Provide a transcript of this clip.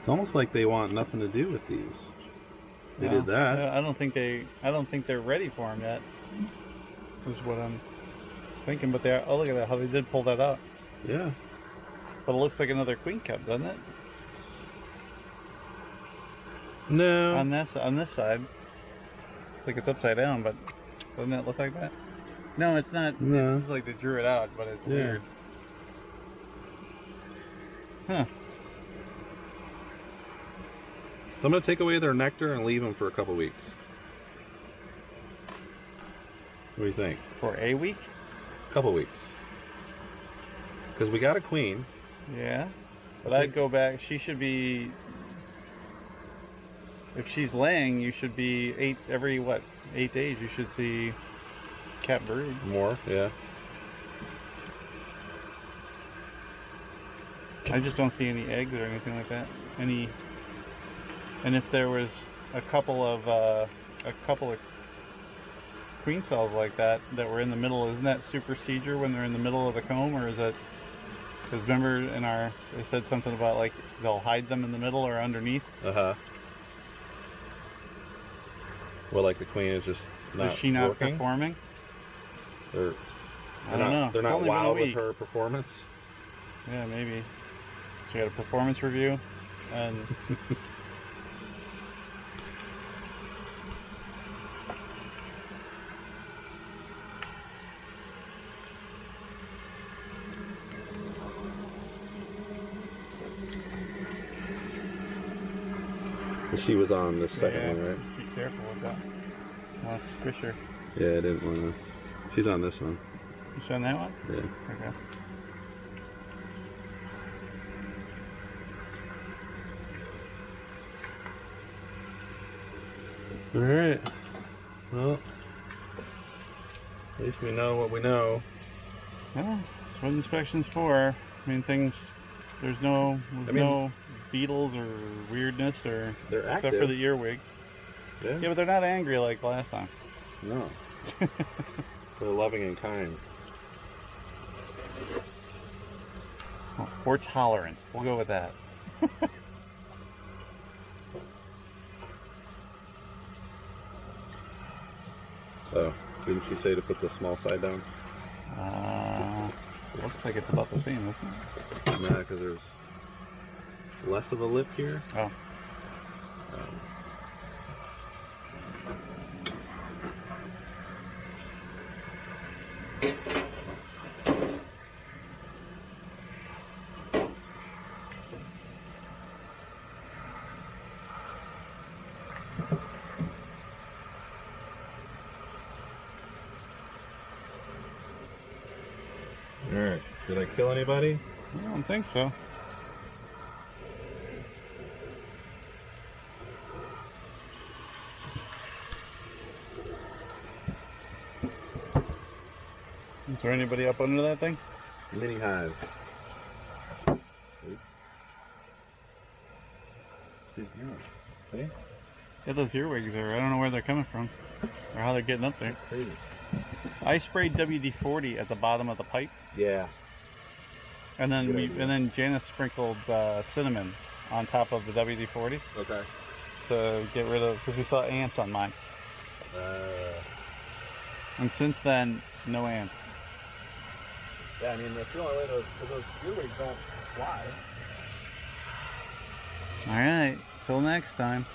It's almost like they want nothing to do with these. They did that. I don't think they're ready for them yet. Is what I'm thinking. But they are. Oh, look at that! How they did pull that out. Yeah. But it looks like another queen cup, doesn't it? No. On this side, like it's upside down, but doesn't it look like that? No, it's not. No. It's like they drew it out, but it's weird. Huh. So I'm going to take away their nectar and leave them for a couple weeks. What do you think? For a week? A couple weeks. Because we got a queen. Yeah. But I'd go back. She should be... If she's laying, you should be every 8 days you should see cat brood. More, yeah. I just don't see any eggs or anything like that. And if there was a couple of queen cells like that were in the middle, isn't that supersedure when they're in the middle of the comb, or is that? Because remember they said something about like they'll hide them in the middle or underneath. Well, like the queen is just not. Is she not working? Performing? I don't know. They're not wowed with her performance. Yeah, maybe. She had a performance review, and. She was on the second one, right? Be careful with that. I want to squish her. Yeah, I didn't want to. She's on this one. You on that one? Yeah. Okay. Alright. Well, at least we know what we know. Yeah, that's what inspection's for. I mean, there's no beetles or weirdness they're except active. for the earwigs. Yeah, but they're not angry like last time. No. They're loving and kind. Or tolerant. We'll go with that. So, didn't she say to put the small side down? Looks like it's about the same, isn't it? Nah, because there's less of a lip here. Oh. Alright, did I kill anybody? I don't think so. Is there anybody up under that thing? Mini hive. See? Yeah, those earwigs are, I don't know where they're coming from or how they're getting up there. Crazy. I sprayed WD-40 at the bottom of the pipe. Yeah. And then Janice sprinkled cinnamon on top of the WD-40. Okay. To get rid of, because we saw ants on mine. And since then, no ants. Yeah, I mean, that's the only way those earwigs don't fly. Alright, till next time.